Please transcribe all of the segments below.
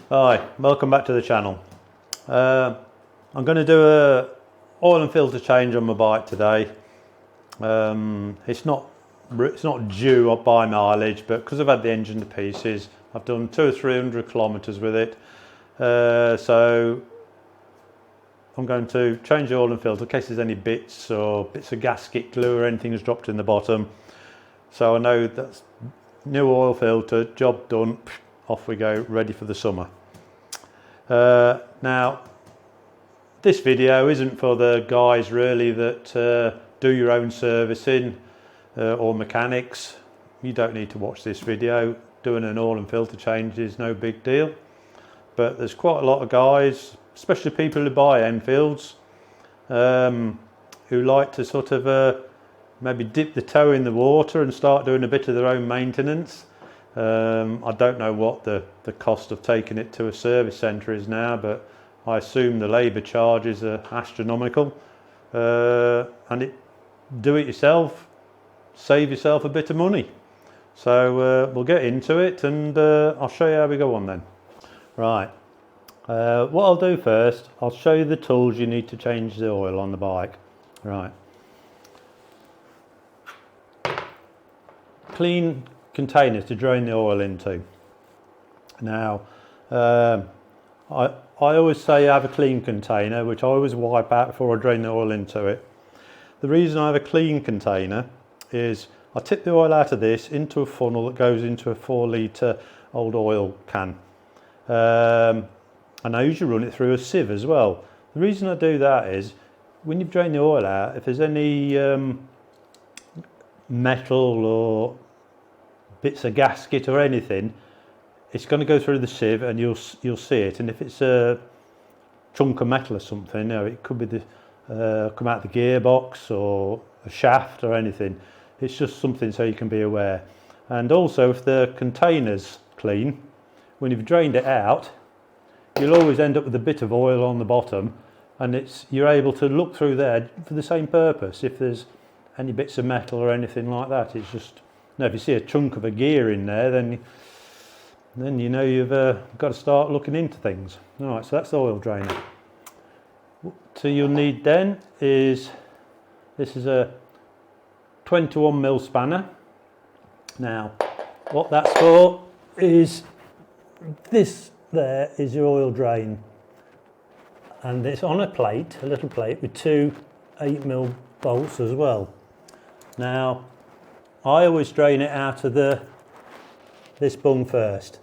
Hi, welcome back to the channel. I'm going to do a oil and filter change on my bike today. It's not due by mileage, but because I've had the engine to pieces, I've done 200 or 300 kilometers with it. So I'm going to change the oil and filter in case there's any bits of gasket glue or anything has dropped in the bottom. So I know that's new oil filter, job done, off we go, ready for the summer. Now this video isn't for the guys really that do your own servicing or mechanics. You don't need to watch this video. Doing an oil and filter change is no big deal, but there's quite a lot of guys, especially people who buy Enfields, who like to sort of maybe dip the toe in the water and start doing a bit of their own maintenance. I don't know what the cost of taking it to a service centre is now, but I assume the labour charges are astronomical. And do it yourself, save yourself a bit of money. So we'll get into it, and I'll show you how we go on then. Right, what I'll do first, I'll show you the tools you need to change the oil on the bike. Right, clean containers to drain the oil into. Now I always say I have a clean container, which I always wipe out before I drain the oil into it. The reason I have a clean container is I tip the oil out of this into a funnel that goes into a 4 litre old oil can, and I usually run it through a sieve as well. The reason I do that is when you drain the oil out, if there's any metal or bits of gasket or anything, it's going to go through the sieve and you'll see it. And if it's a chunk of metal or something, you know, it could be come out the gearbox or a shaft or anything. It's just something so you can be aware. And also, if the container's clean, when you've drained it out, you'll always end up with a bit of oil on the bottom, and you're able to look through there for the same purpose. If there's any bits of metal or anything like that, it's just, now if you see a chunk of a gear in there, then you know you've got to start looking into things. All right, so that's the oil drainer. What you'll need then is, this is a 21mm spanner. Now what that's for is, this there is your oil drain, and it's on a plate, a little plate with two 8mm bolts as well. Now I always drain it out of this bung first,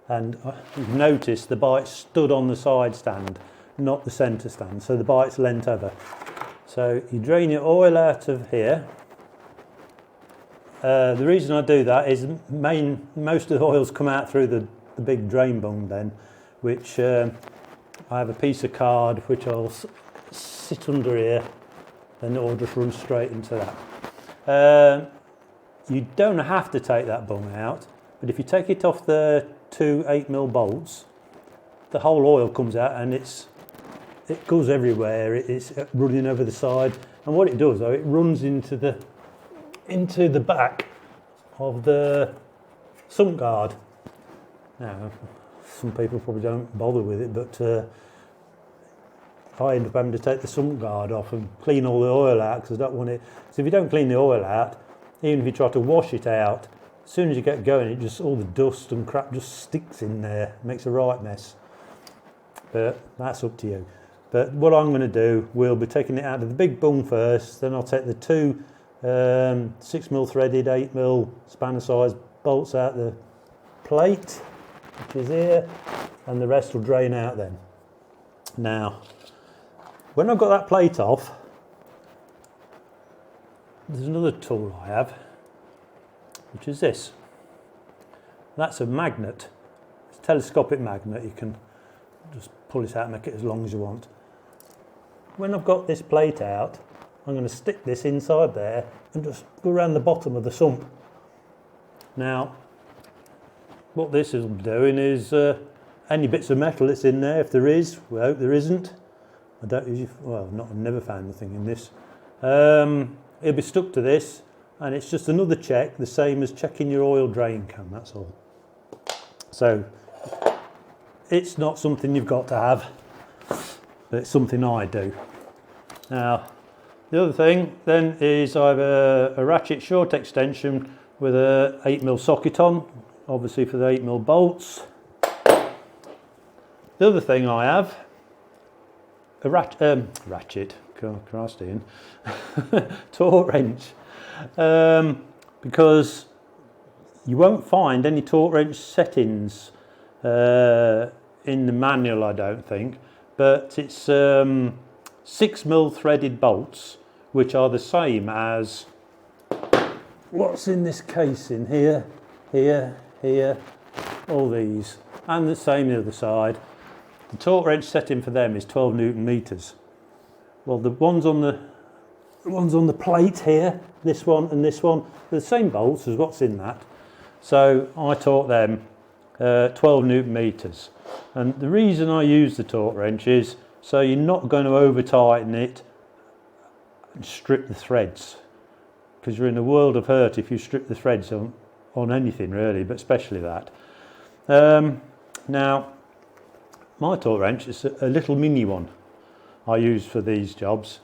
and you've noticed the bite's stood on the side stand, not the centre stand, so the bite's leant over. So you drain your oil out of here. The reason I do that is most of the oils come out through the big drain bung then, which I have a piece of card which I'll sit under here, and it'll just run straight into that. You don't have to take that bung out, but if you take it off the two 8mm bolts, the whole oil comes out, and it goes everywhere. It's running over the side, and what it does though, it runs into the back of the sump guard. Now some people probably don't bother with it, but I end up having to take the sump guard off and clean all the oil out, because I don't want it. So if you don't clean the oil out, even if you try to wash it out, as soon as you get going, all the dust and crap just sticks in there, makes a right mess. But that's up to you. But what I'm going to do, we'll be taking it out of the big bung first, then I'll take the two 6mm threaded 8mm spanner size bolts out the plate, which is here, and the rest will drain out then. Now, when I've got that plate off, there's another tool I have, which is this. That's a magnet. It's a telescopic magnet. You can just pull it out and make it as long as you want. When I've got this plate out, I'm going to stick this inside there and just go around the bottom of the sump. Now, what this is doing is any bits of metal that's in there, if there is, we hope there isn't. I don't usually, well, I've never found anything in this. It'll be stuck to this, and it's just another check, the same as checking your oil drain can, that's all. So it's not something you've got to have, but it's something I do. Now, the other thing then is I have a ratchet short extension with a 8mm socket on, obviously for the 8mm bolts. The other thing I have, a ratchet, Christ Ian, torque wrench, because you won't find any torque wrench settings in the manual, I don't think, but it's 6mm threaded bolts, which are the same as what's in this casing here, here, all these, and the same the other side. The torque wrench setting for them is 12 Newton meters. Well, the ones on the plate here, this one and this one, they're the same bolts as what's in that. So I taught them 12 Newton meters. And the reason I use the torque wrench is so you're not going to over tighten it and strip the threads, because you're in a world of hurt if you strip the threads on anything really, but especially that. Now, my torque wrench is a little mini one I use for these jobs.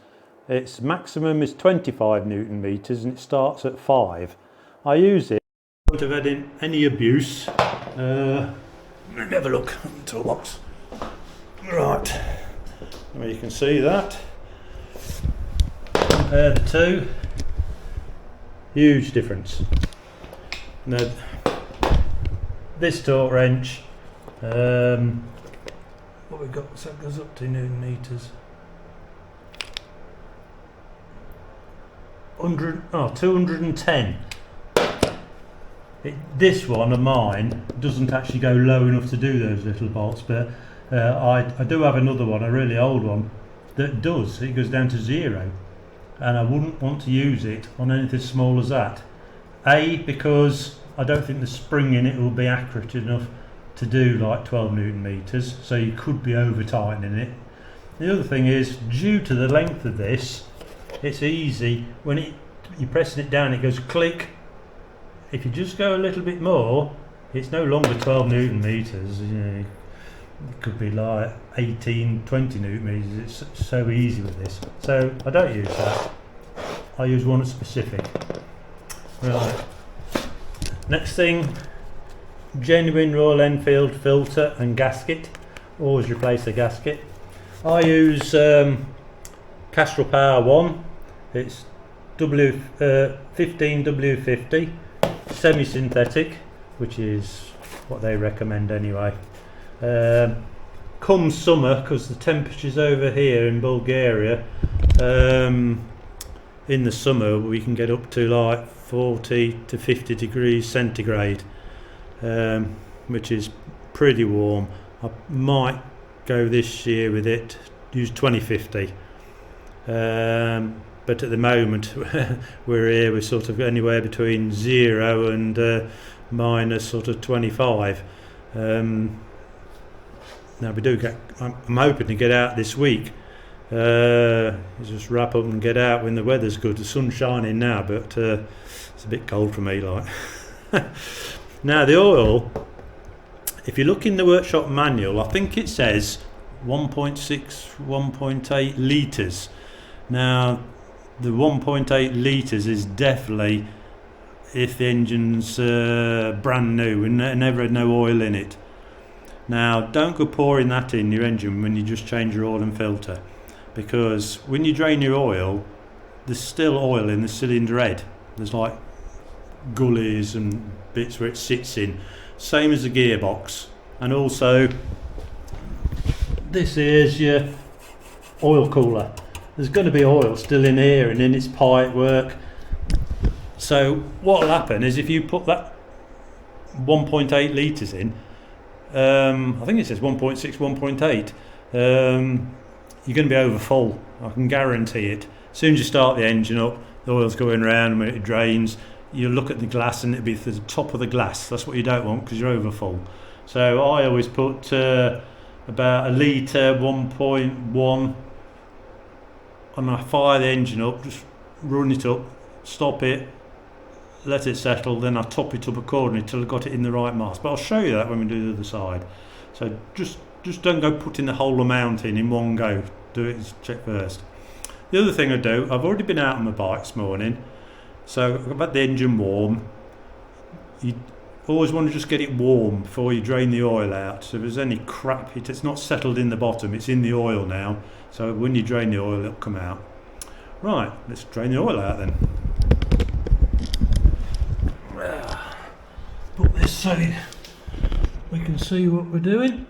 Its maximum is 25 Newton meters and it starts at 5. I use it to avoid any abuse. Let me have a look at the toolbox. Right, well, you can see that. Compare the two. Huge difference. Now, this torque wrench, what we've got, so it goes up to Newton meters. 210. This one of mine doesn't actually go low enough to do those little bolts, but I do have another one, a really old one, that does. It goes down to 0, and I wouldn't want to use it on anything as small as that. Because I don't think the spring in it will be accurate enough to do like 12 Newton meters, so you could be over tightening it. The other thing is, due to the length of this, it's easy when you're pressing it down, it goes click. If you just go a little bit more, it's no longer 12 Newton meters. You know, it could be like 18, 20 Newton meters. It's so easy with this. So I don't use that. I use one specific. Right. Next thing, genuine Royal Enfield filter and gasket. Always replace the gasket. I use Castrol Power 1. It's 15W50 semi-synthetic, which is what they recommend anyway. Come summer, because the temperatures over here in Bulgaria, in the summer we can get up to like 40 to 50 degrees centigrade, which is pretty warm. I might go this year with it, use 2050. But at the moment we're here, we're sort of anywhere between 0 and minus sort of 25. Now we do get, I'm hoping to get out this week, just wrap up and get out when the weather's good. The sun's shining now, but it's a bit cold for me like. Now the oil, if you look in the workshop manual, I think it says 1.6, 1.8 litres. Now the 1.8 litres is definitely if the engine's brand new and never had no oil in it. Now don't go pouring that in your engine when you just change your oil and filter, because when you drain your oil there's still oil in the cylinder head. There's like gullies and bits where it sits in, same as the gearbox. And also this is your oil cooler. There's going to be oil still in here and in its pipe work. So what will happen is if you put that 1.8 litres in, I think it says 1.6, 1.8, you're going to be over full. I can guarantee it. As soon as you start the engine up, the oil's going around, and when it drains, you look at the glass and it'll be at the top of the glass. That's what you don't want, because you're over full. So I always put about a litre, 1.1, and I fire the engine up, just run it up, stop it, let it settle, then I top it up accordingly till I got it in the right mass. But I'll show you that when we do the other side. So just don't go putting the whole amount in one go. Do it, check first. The other thing I do, I've already been out on my bike this morning, so I've had the engine warm. You always want to just get it warm before you drain the oil out. So if there's any crap, it's not settled in the bottom, it's in the oil now. So when you drain the oil, it'll come out. Right, let's drain the oil out then. Put this so we can see what we're doing.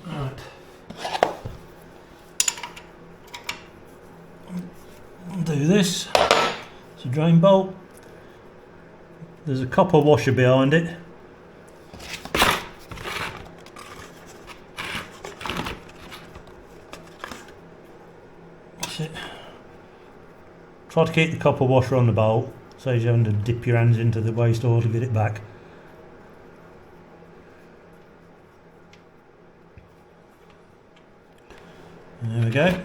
Right. Undo this. It's a drain bolt. There's a copper washer behind it. That's it. Try to keep the copper washer on the bolt, so you're having to dip your hands into the waste oil to get it back. There we go.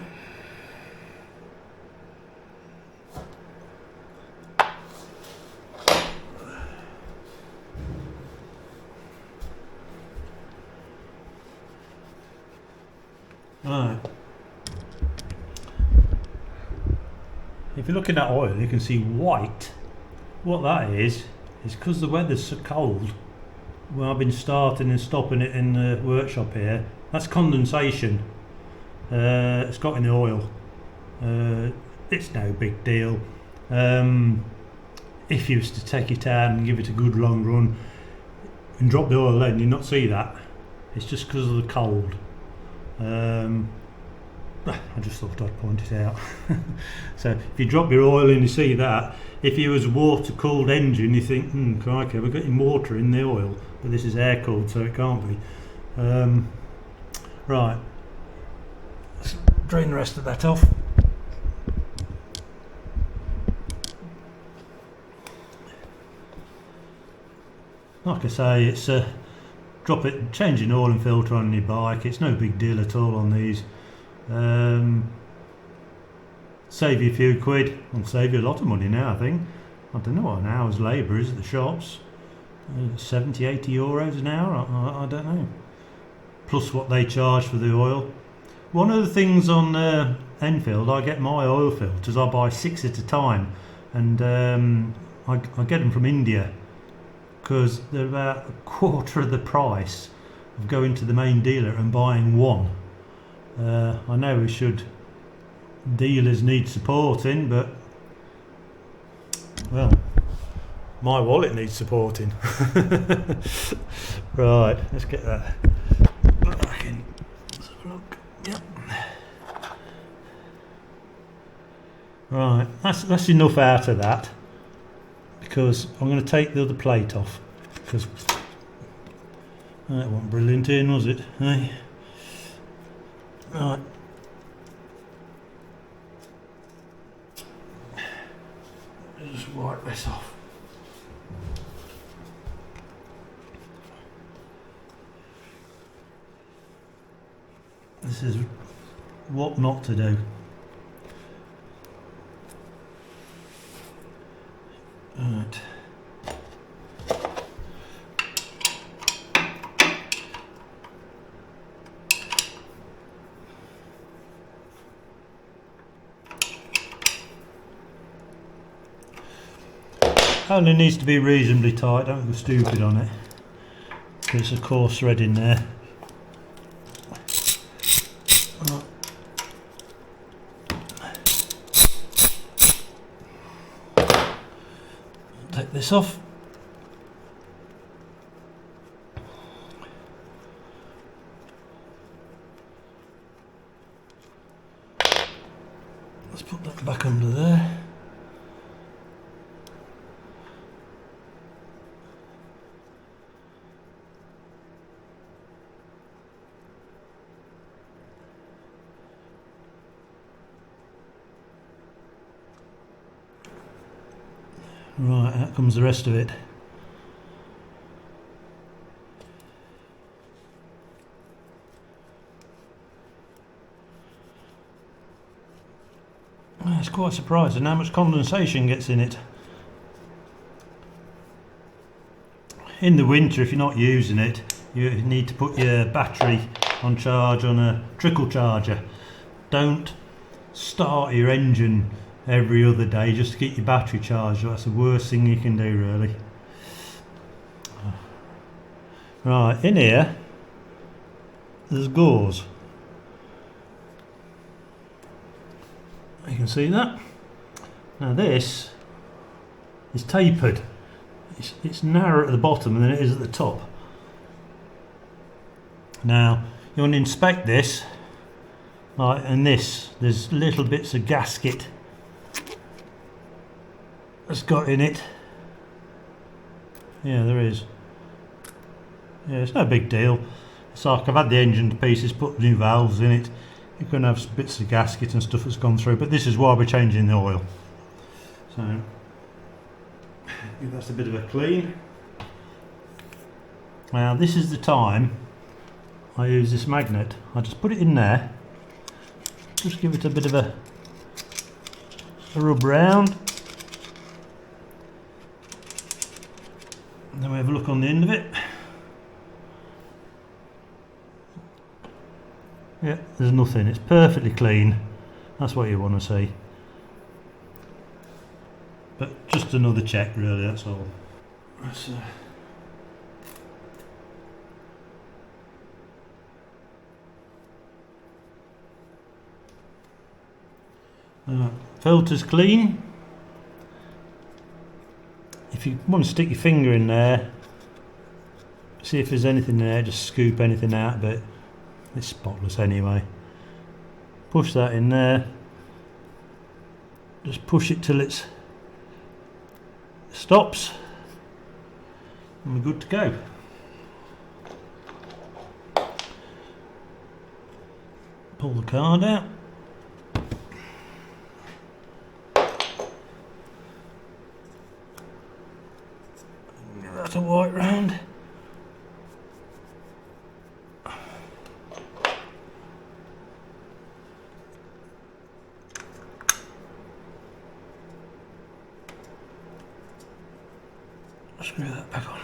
Right. If you're looking at oil, you can see white. What that is because the weather's so cold. Well, I've been starting and stopping it in the workshop here. That's condensation. It's got in the oil. It's no big deal. If you was to take it out and give it a good long run and drop the oil in, you'd not see that. It's just because of the cold. I just thought I'd point it out. So if you drop your oil in, you see that. If you was a water cooled engine, you think, crikey, we're getting water in the oil, but this is air cooled, so it can't be. Right, let's drain the rest of that off. Like I say, it's drop it, changing oil and filter on your bike. It's no big deal at all on these. Save you a few quid and save you a lot of money now, I think. I don't know what an hour's labour is at the shops. 70, 80 euros an hour, I don't know. Plus what they charge for the oil. One of the things on Enfield, I get my oil filters, I buy 6 at a time, and I get them from India because they're about a quarter of the price of going to the main dealer and buying one. I know dealers need supporting, but well, my wallet needs supporting. Right, let's get that back in. Let's have a look. Yep. Right, that's enough out of that, because I'm going to take the other plate off, because that wasn't brilliant in, was it? Hey? Right. Just wipe this off. This is what not to do. Right. Only needs to be reasonably tight, don't go stupid on it. There's a coarse thread in there. Take this off. Let's put that back under there. Right, out comes the rest of it. It's quite surprising how much condensation gets in it. In the winter, if you're not using it, you need to put your battery on charge on a trickle charger. Don't start your engine every other day just to get your battery charged. That's the worst thing you can do, really. Right, in here there's gauze. You can see that. Now this is tapered. It's narrower at the bottom than it is at the top. Now you want to inspect this, right, and there's little bits of gasket that's got in it. Yeah, there is. Yeah, it's no big deal. It's like I've had the engine to pieces, put new valves in it. You're going to have bits of gasket and stuff that's gone through, but this is why we're changing the oil. So give that a bit of a clean. Now this is the time I use this magnet. I just put it in there, just give it a bit of a rub round, and then we have a look on the end of it. Yeah, there's nothing, it's perfectly clean. That's what you want to see. But just another check, really, that's all. Filter's clean. If you want to stick your finger in there, see if there's anything there, just scoop anything out, but it's spotless anyway. Push that in there, just push it till it stops, and we're good to go. Pull the card out. Give that a white round. Screw that back on.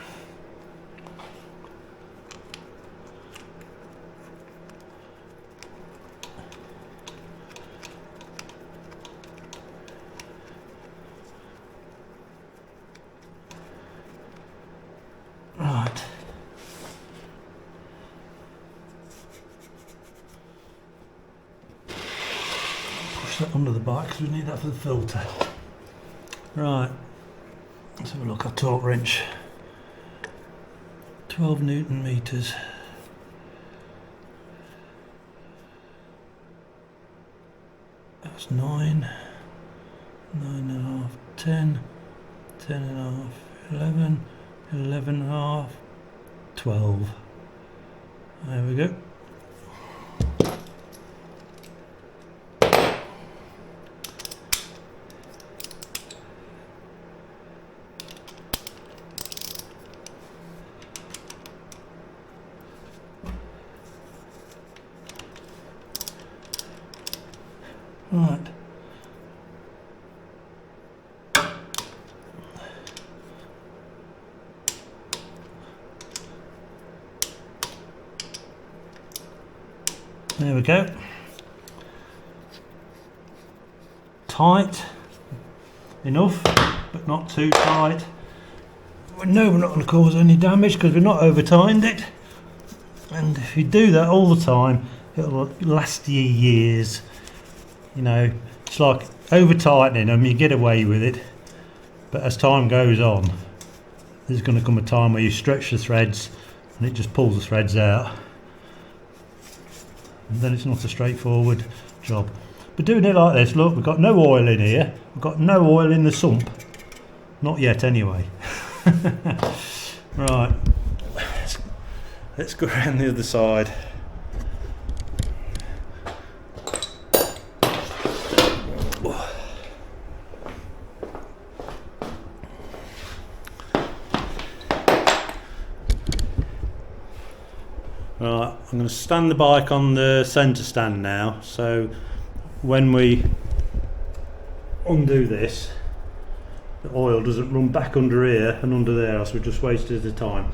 Right. Push that under the bike because we need that for the filter. Right. Let's have a look at torque wrench. 12 Newton meters. That's 9, 9.5, 10, 10.5, 11, 11.5, 12. There we go. Right. There we go. Tight enough, but not too tight. We know we're not going to cause any damage because we've not over tightened it. And if you do that all the time, it'll last you years. You know, it's like over tightening them, you get away with it, but as time goes on, there's going to come a time where you stretch the threads and it just pulls the threads out, and then it's not a straightforward job. But doing it like this, look, we've got no oil in here, we've got no oil in the sump, not yet anyway. Right, let's go around the other side. Right, I'm going to stand the bike on the centre stand now, so when we undo this, the oil doesn't run back under here and under there, else we just wasted the time.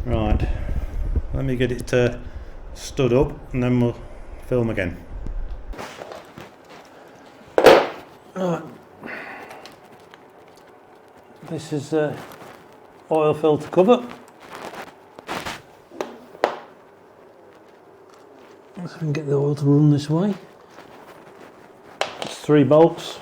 Right, Let me get it stood up and then we'll film again. Right. This is oil filter cover. Let's see if we can get the oil to run this way. It's 3 bolts.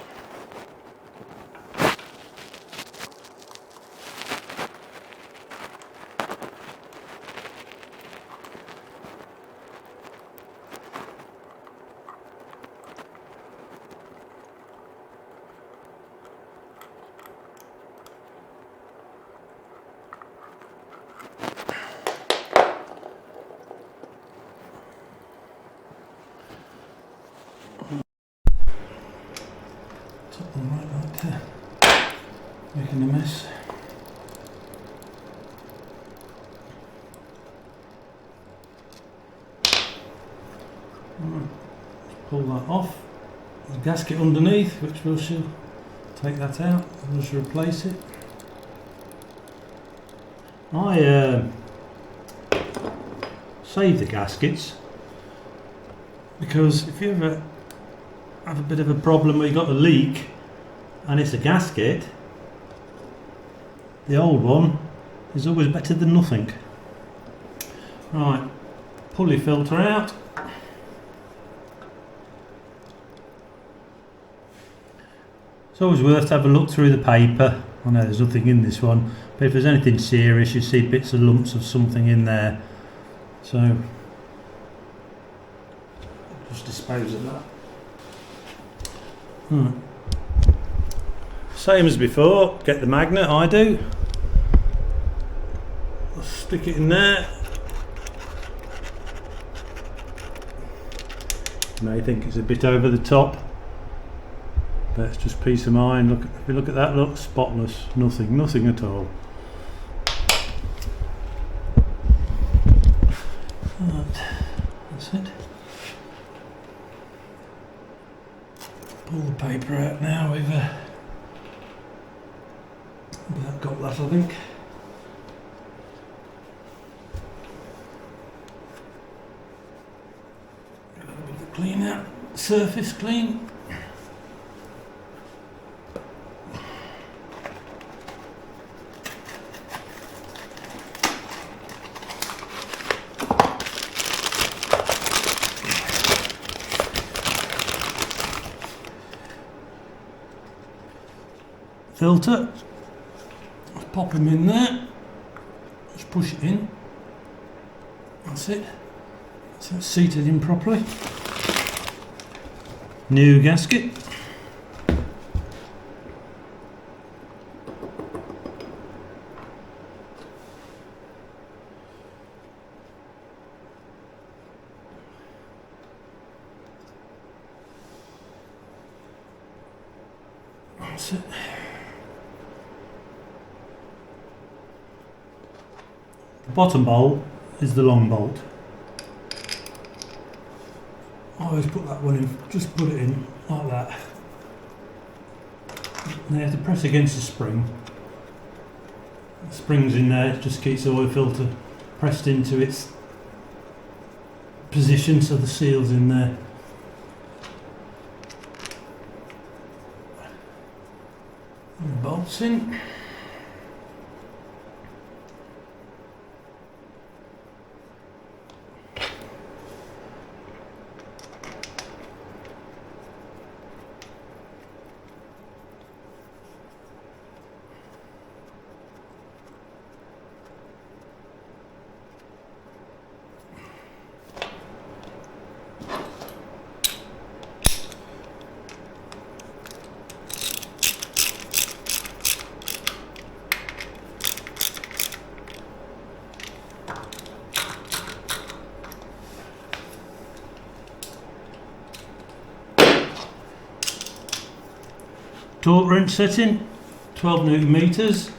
Right there, making a mess. Right, let's pull that off. There's a gasket underneath, which we'll take that out and just replace it. I save the gaskets because if you ever have a bit of a problem where you've got a leak and it's a gasket, the old one is always better than nothing. Right, pull your filter out. It's always worth to have a look through the paper. I know there's nothing in this one, but if there's anything serious you see bits of lumps of something in there, so just dispose of that. Same as before, get the magnet, I do. I'll stick it in there. You may think it's a bit over the top, but it's just peace of mind. Look, if you look at that, look, spotless, nothing at all. Right, that's it. Pull the paper out now. We've got that, I think. Got a bit of the clean out, surface clean. Filter, let's pop him in there, just push it in, that's it, so it's seated in properly. New gasket. That's it. The bottom bolt is the long bolt. I always put that one in, just put it in like that. And you have to press against the spring. The spring's in there, it just keeps the oil filter pressed into its position, so the seal's in there. And the bolts in. Torque wrench setting, 12 Newton meters.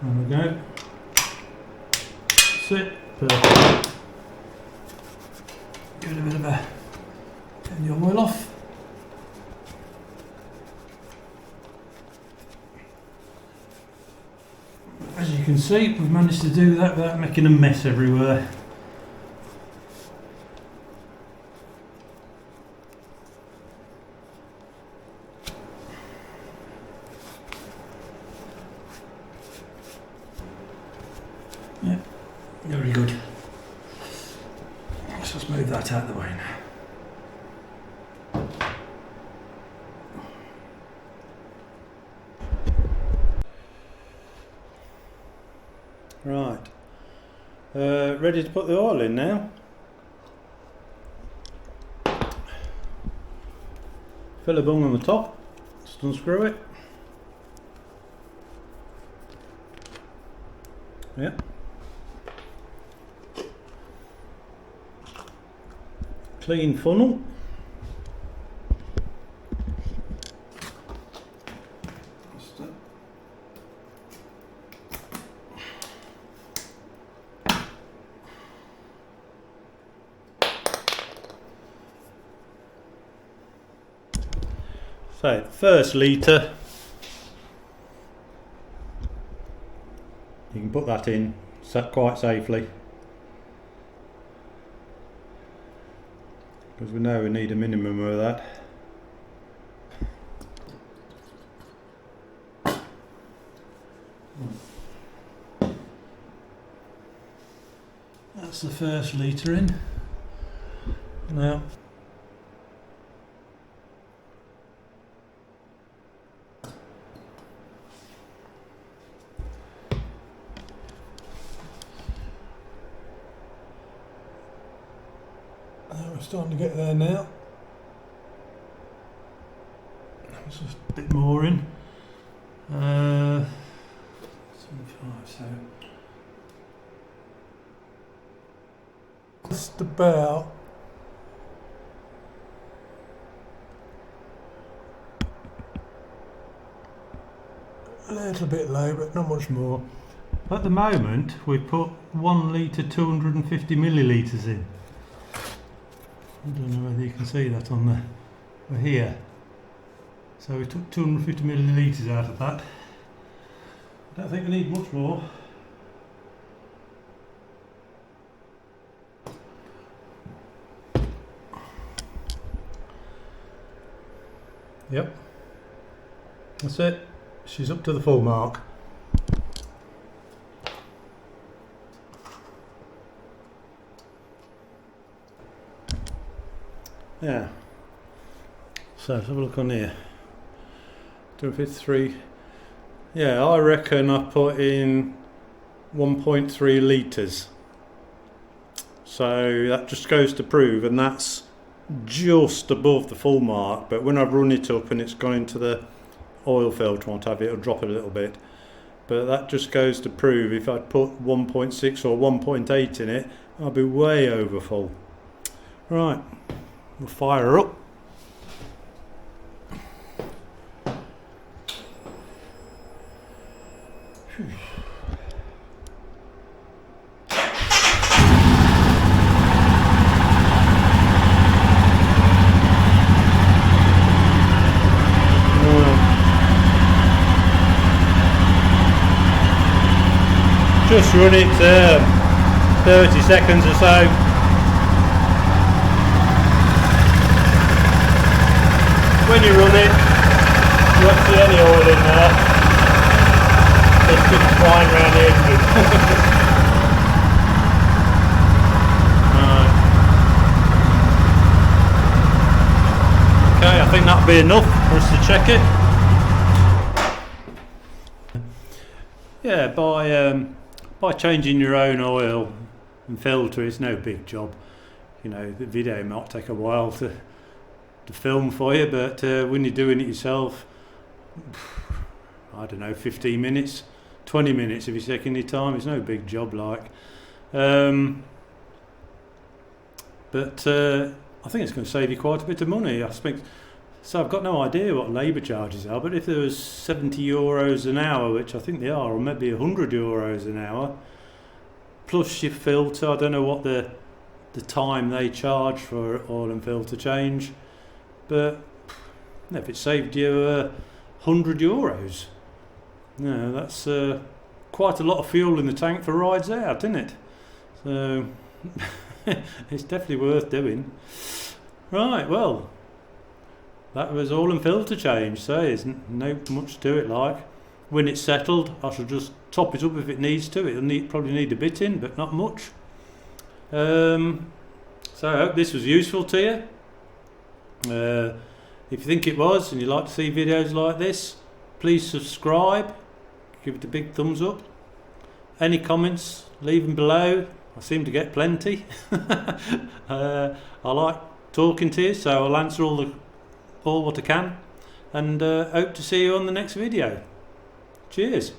There we go. That's it. Perfect. you can see, we've managed to do that without making a mess everywhere. Yeah, very good. Let's just move that out of the way now. Right, ready to put the oil in now. Fill a bung on the top, just unscrew it. Yeah. Clean funnel. So, first litre, you can put that in quite safely, because we know we need a minimum of that. That's the first litre in. Now, we're starting to get there now. Let's just a bit more in. 75, so just about a little bit low, but not much more. At the moment, we put 1 litre 250 millilitres in. I don't know whether you can see that on the, we're here. So we took 250 millilitres out of that. I don't think we need much more. Yep, that's it. She's up to the full mark. Yeah, so let's have a look on here. 253. Yeah, I reckon I put in 1.3 litres. So that just goes to prove, and that's just above the full mark, but when I've run it up and it's gone into the oil filter, what have you, it'll drop a little bit. But that just goes to prove if I'd put 1.6 or 1.8 in it, I'd be way over full. Right. We'll fire her up. Just run it 30 seconds or so. When you run it, you won't see any oil in there. It's just flying around the edges. Right. Okay, I think that'll be enough for us to check it. Yeah, by changing your own oil and filter, it's no big job. You know, the video might take a while to film for you, but when you're doing it yourself, I don't know, 15 minutes, 20 minutes if you're taking your time, it's no big job like. But I think it's going to save you quite a bit of money. I think, so I've got no idea what labour charges are, but if there was 70 euros an hour, which I think they are, or maybe 100 euros an hour, plus your filter, I don't know what the time they charge for oil and filter change, but if it saved you 100 euros, no, that's quite a lot of fuel in the tank for rides out, isn't it? So it's definitely worth doing. Right, well, that was oil and filter change, so there's no much to it. Like, when it's settled, I shall just top it up if it needs to. It'll probably need a bit in, but not much. So I hope this was useful to you. If you think it was and you like to see videos like this, please subscribe, give it a big thumbs up. Any comments, leave them below. I seem to get plenty. I like talking to you, so I'll answer all what I can, and hope to see you on the next video. Cheers.